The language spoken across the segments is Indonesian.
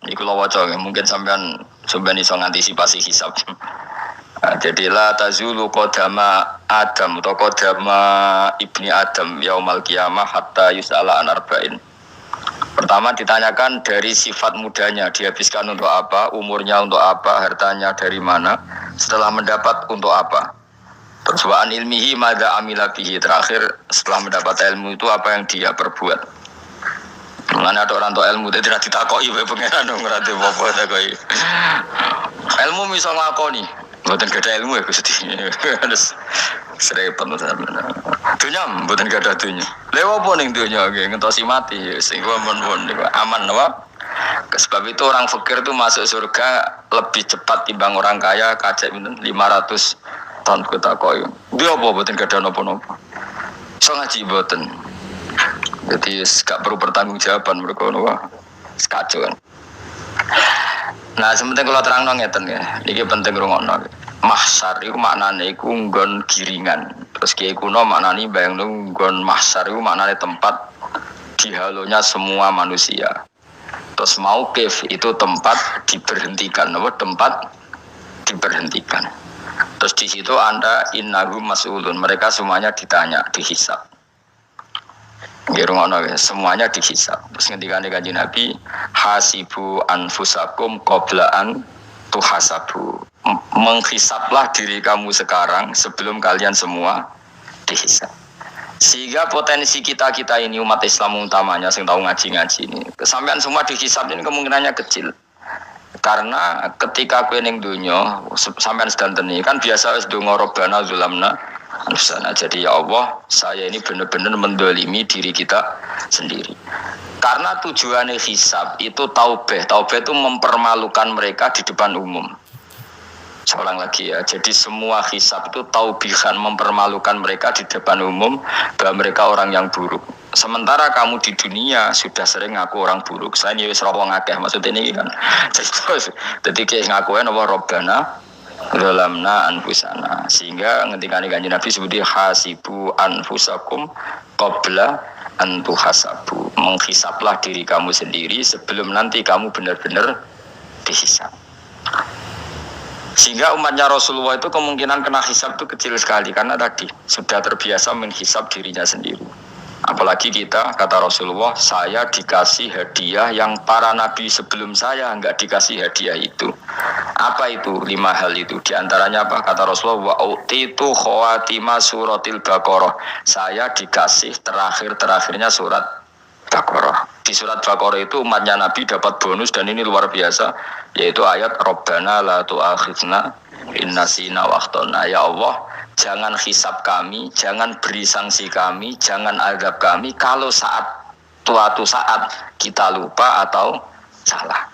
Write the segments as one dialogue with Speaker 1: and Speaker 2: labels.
Speaker 1: Iku lho waca mungkin sampean iso ngantisipasi hisab. Jadi la tazulu qadama Adam atau qadama ibni Adam yaumal qiyamah hatta yus'ala an arba'in. Pertama ditanyakan dari sifat mudanya, dihabiskan untuk apa, umurnya untuk apa, hartanya dari mana, setelah mendapat untuk apa. Terus wa an ilmihi madza amila bihi, terakhir setelah mendapat ilmu itu apa yang dia perbuat. Mana ada orang tua ilmu tidak ditakoki wae pengenan dong ngerti apa takoki. Ilmu bisa nglakoni, mboten gadah ilmu ya Gusti. Terus serepet sampeyan. Dunya mboten gadah dunya. Lha opo ning dunya nggih ngentosi mati sing mon aman napa? Sebab itu orang fakir itu masuk surga lebih cepat timbang orang kaya kacek 500 tahun kutakoki. Dia apa mboten gadah napa-napa. Iso ngaji mboten. Jadi gak perlu pertanggungjawaban mereka napa sekacau kan. Nah, sementing kalau terangno ngeten ya. Iki penting rungokno. Mahsyar iku maknane iku nggon giringan. Terus kiai kuno maknane bayangno nggon mahsyar iku maknane tempat dihalonya semua manusia. Terus mauqif itu tempat diberhentikan, apa tempat diberhentikan. Terus di situ Anda innahum mas'ulun, mereka semuanya ditanya, dihisab. Semuanya dihisab. Terus ngendikane Kanjeng Nabi, hasibu anfusakum qabla an tuhasabu. Menghisablah diri kamu sekarang sebelum kalian semua dihisab. Sehingga potensi kita ini umat Islam utamanya sing tahu ngaji-ngaji ini, kesampean semua dihisab ini kemungkinannya kecil. Karena ketika kowe ning donya sampean sedanten iki kan biasa wis donga robbana zulamna anfusana. Jadi ya Allah, saya ini benar-benar mendolimi diri kita sendiri. Karena tujuannya hisab itu taubah. Taubah itu mempermalukan mereka di depan umum. Seorang lagi ya. Jadi semua hisab itu taubihan, mempermalukan mereka di depan umum bahwa mereka orang yang buruk. Sementara kamu di dunia sudah sering ngaku orang buruk. Saya ini wis rawang akeh maksudnya ini kan. Jadi kayak ngakuin apa robbana zalamna anfusana, sehingga ketika Kanjeng Nabi sebutnya hasibu anfusakum qabla an tuhasabu. Menghisablah diri kamu sendiri sebelum nanti kamu benar-benar dihisab. Sehingga umatnya Rasulullah itu kemungkinan kena hisab itu kecil sekali karena tadi sudah terbiasa menghisab dirinya sendiri. Apalagi kita, kata Rasulullah, saya dikasih hadiah yang para nabi sebelum saya enggak dikasih hadiah itu. Apa itu? 5 hal itu. Di antaranya apa? Kata Rasulullah, wa utitu khawatima suratil Baqarah. Saya dikasih terakhirnya surat Baqarah. Di surat Baqarah itu umatnya Nabi dapat bonus dan ini luar biasa, yaitu ayat Rabbana la tu'akhidna in nasina wa akhtana. Ya Allah, jangan hisab kami, jangan beri sanksi kami, jangan azab kami kalau suatu saat kita lupa atau salah.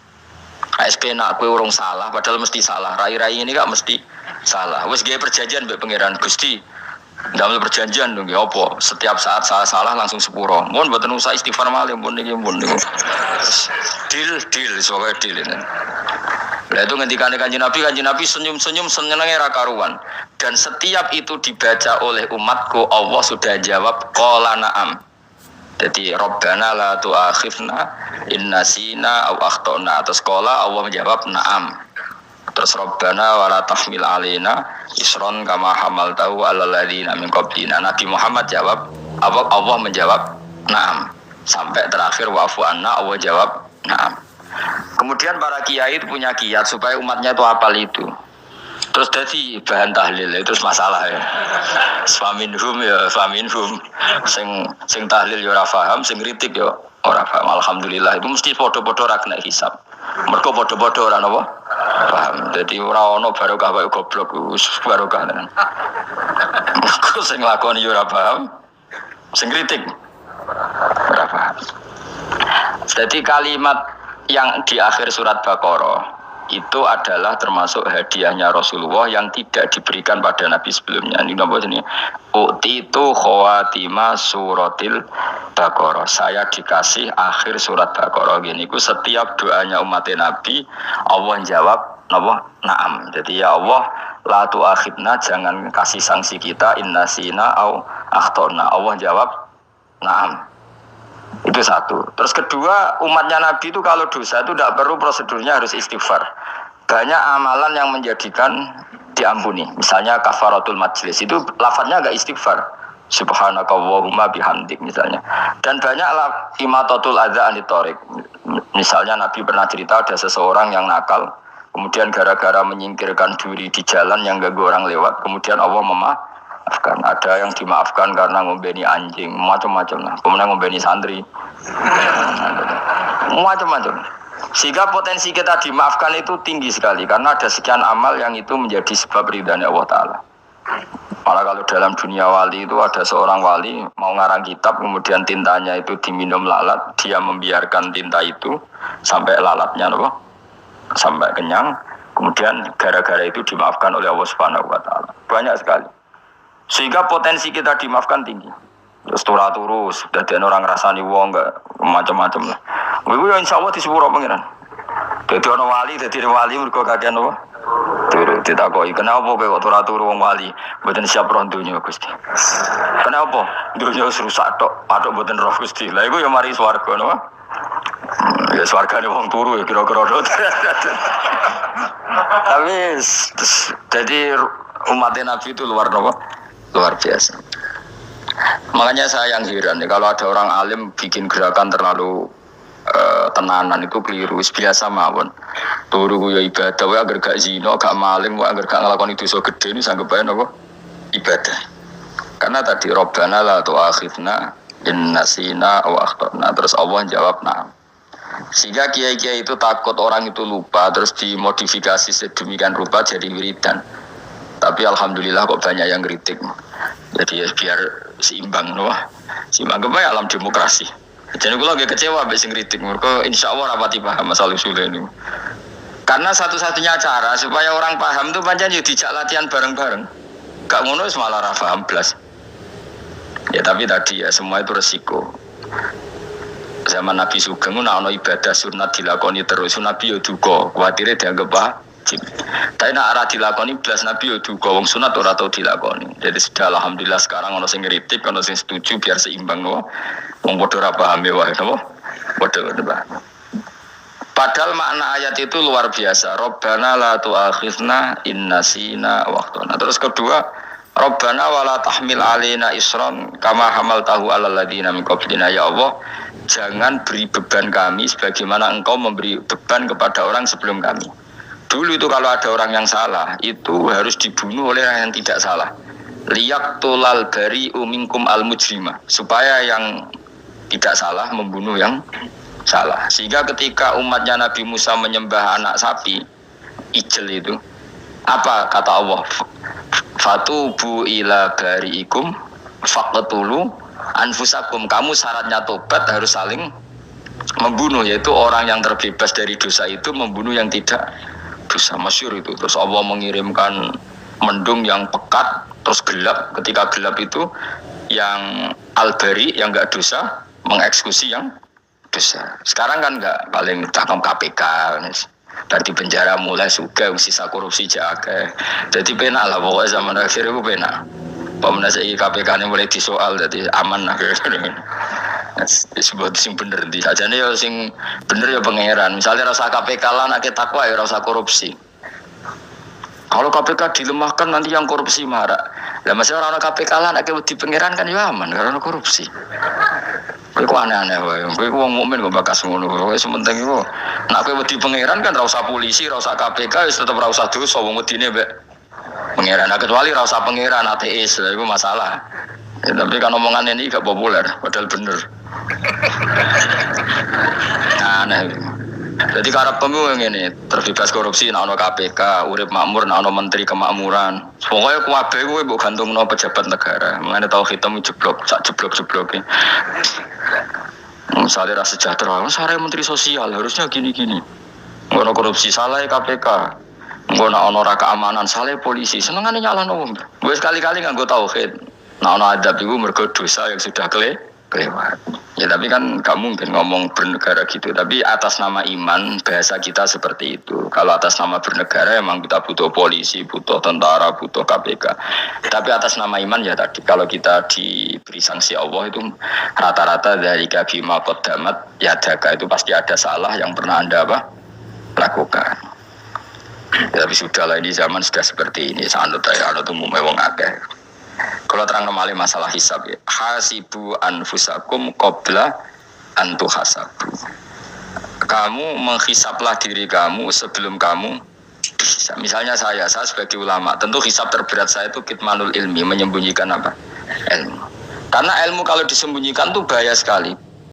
Speaker 1: ASP nak kowe urung salah padahal mesti salah. Rai-rai ini gak mesti salah. Wis gawe perjanjian mbek pangeran Gusti. Ndamel perjanjian lho nggih apa? Setiap saat salah langsung sepuro. Mun mboten usah istighfar malih mun niki mun niku. Deal soalnya deal ini. Lah itu ngendikane Kanjeng Nabi senyum-senyum senenge ra karuan. Dan setiap itu dibaca oleh umatku, Allah sudah jawab qala na'am. Jadi Rabbana la tu'akhifna in nasina aw akhtana. Terus qala Allah menjawab na'am. Terus Rabbana wa la tahmil alaina isron kama hamaltahu 'alal ladzina min qablina. Nabi Muhammad jawab, Allah menjawab na'am. Sampai terakhir wa'fu anna, Allah jawab na'am. Kemudian para kiai itu punya kiat supaya umatnya itu hafal itu. Terus jadi bahan tahlil itu masalah ya. Faminhum sing tahlil ya ora paham, sing kritik ya ora paham. Alhamdulillah itu mesti padha-padha ra kena hisab. Mergo padha-padha ora napa paham. Dadi ora ono barokah wae goblok wis barokah tenan. Mergo sing lakoni ya ora paham, sing kritik ora paham. Jadi kalimat yang di akhir surat Baqarah itu adalah termasuk hadiahnya Rasulullah yang tidak diberikan pada Nabi sebelumnya. Ini apa ini? Utitu khawatima suratil Baqarah. Saya dikasih akhir surat Baqarah. Gini, ku setiap doanya umat Nabi Allah jawab na'am. Jadi ya Allah, la tu'akhidna, jangan kasih sanksi kita innasina au akhtona. Allah jawab na'am. Itu satu. Terus kedua, umatnya Nabi itu kalau dosa itu tidak perlu prosedurnya harus istighfar. Banyak amalan yang menjadikan diampuni. Misalnya kafaratul majlis itu lafadznya agak istighfar. Subhanakallahumma bihamdik misalnya. Dan banyak imatatul adza anitorik. Misalnya Nabi pernah cerita ada seseorang yang nakal, kemudian gara-gara menyingkirkan duri di jalan yang ganggu orang lewat, kemudian Allah memaafkan. Ada yang dimaafkan karena ngombeni anjing, macam-macam lah. Kemudian ngombeni santri, macam-macam. Sehingga potensi kita dimaafkan itu tinggi sekali karena ada sekian amal yang itu menjadi sebab ridhanya Allah Ta'ala. Malah kalau dalam dunia wali itu ada seorang wali mau ngarang kitab, kemudian tintanya itu diminum lalat, dia membiarkan tinta itu sampai lalatnya sampai kenyang, kemudian gara-gara itu dimaafkan oleh Allah Subhanahu wa Ta'ala. Banyak sekali. Sehingga potensi kita dimaafkan tinggi. Terus turu sudah ada orang rasani wong enggak macam-macam lah. Iku ya insyaallah disepuro pangeran. Dadi ana wali, mergo kakean apa? Turu ditakoki, "Kenapa kowe kok turu wong wali? Mboten siap roh donya, Gusti." "Kenapa?" "Donya rusak tok, patok mboten roh Gusti." Lah iku ya mari swarga napa? Ya swargane wong turu ya kira-kira. Tapi jadi umat Nabi itu luar biasa. Makanya saya yang heran nih, kalau ada orang alim bikin gerakan terlalu tenanan itu keliru. Biasa mawon. Turu ya ibadah, wae agar gak zina, gak maling, wae agar gak nglakoni dosa gede ini sanggep bae napa? Ibadah. Karena tadi Rabbana la tu'akhidna in nasina wa akhtana. Terus Allah jawab nah. Sehingga kiai-kiai itu takut orang itu lupa, terus dimodifikasi sedemikian rupa jadi wiridan. Tapi alhamdulillah kok banyak yang kritik. Jadi ya biar seimbang seimbang kaya alam demokrasi. Jadi kalau agak kecewa abis kritik, mereka insya Allah rapati paham masalah usulnya ini. Karena satu-satunya cara supaya orang paham itu pancen yo dijak latihan bareng-bareng. Gak ngono malah ra paham blas. Ya tapi tadi ya semua itu resiko. Zaman Nabi Sugeng ana ibadah sunat dilakoni terus, Nabi yo duka, kuwatire dianggap wajib. Tapi nek ora dilakoni blas Nabi yo duka, wong sunat ora tau dilakoni. Jadi sudah alhamdulillah sekarang ana sing ngritik, ana sing setuju biar seimbang wong padha ora paham wae napa? Padha paham. Padahal makna ayat itu luar biasa. Rabbana la tu'akhidna in nasina wa akhtana. Terus kedua, Rabbana wala tahmil alaina isran kama hamaltahu alal ladina min qablina ya Allah. Jangan beri beban kami sebagaimana engkau memberi beban kepada orang sebelum kami. Dulu itu kalau ada orang yang salah, itu harus dibunuh oleh orang yang tidak salah. Liyaqtulal bari'u minkum al-mujrima. Supaya yang tidak salah membunuh yang salah. Sehingga ketika umatnya Nabi Musa menyembah anak sapi ijel itu, apa kata Allah? Fatubu ila bari'ikum faqtulu anfusakum. Kamu syaratnya tobat harus saling membunuh, yaitu orang yang terbebas dari dosa itu membunuh yang tidak dosa. Masyhur itu. Terus Allah mengirimkan mendung yang pekat terus gelap. Ketika gelap itu yang al-bari yang enggak dosa mengeksekusi yang dosa. Sekarang kan enggak, paling tangkap KPK dari penjara mulai suka sisa korupsi jaga. Jadi penak lah pokoknya zaman akhir itu penak. Pemenang saya KPK ini mulai disoal jadi aman lah. Disebut sing bener di aja nih ya sing bener ya pangeran. Misalnya rasa KPK lah nak takwa ya rasa korupsi. Kalau KPK dilemahkan nanti yang korupsi marah. Lah masih orang KPK lah nak di pangeran kan ya aman karena korupsi. Kowe aneh-aneh wae. Kowe wong mukmin kok bakas ngono. Kowe sementing iku nek kowe wedi pangeran kan ora usah polisi, ora usah KPK, wis tetep ora usah dosa wong wedine mbek pangeran. Nah, kecuali ora usah pangeran ateis, lha iku masalah. Ya, tapi kan omongan ini gak populer, padahal bener. Aneh. Jadi karep pemimpin ngene, terbebas korupsi nek ana KPK, urip makmur nek ana menteri kemakmuran. Pokoke kabeh kowe mbok gantungno pejabat negara. Mengene tau hitam jeblok, sak jeblok-jebloke. Misalnya rasa sejahtera, saya menteri sosial harusnya gini-gini. Ngono korupsi salah KPK. Ngono ana ora keamanan salah polisi. Senengane nyalahno wong. Wis kali-kali nganggo tauhid. Nah ana adab iku mergo dosa yang sudah kelewat. Ya tapi kan gak mungkin ngomong bernegara gitu. Tapi atas nama iman bahasa kita seperti itu. Kalau atas nama bernegara emang kita butuh polisi, butuh tentara, butuh KPK. Tapi atas nama iman ya tadi kalau kita diberi sanksi Allah itu rata-rata dari bima qaddamat ya daga itu pasti ada salah yang pernah Anda lakukan. Ya, tapi sudahlah ini zaman sudah seperti ini. Sanut ya anut umumnya wong akeh. Kalau terang kembali masalah hisab ya. Hasibu anfusakum qabla antu hasabu. Kamu menghisaplah diri kamu sebelum kamu dihisab. Misalnya saya sebagai ulama, tentu hisab terberat saya itu kitmanul ilmi, menyembunyikan apa? Ilmu. Karena ilmu kalau disembunyikan tuh bahaya sekali.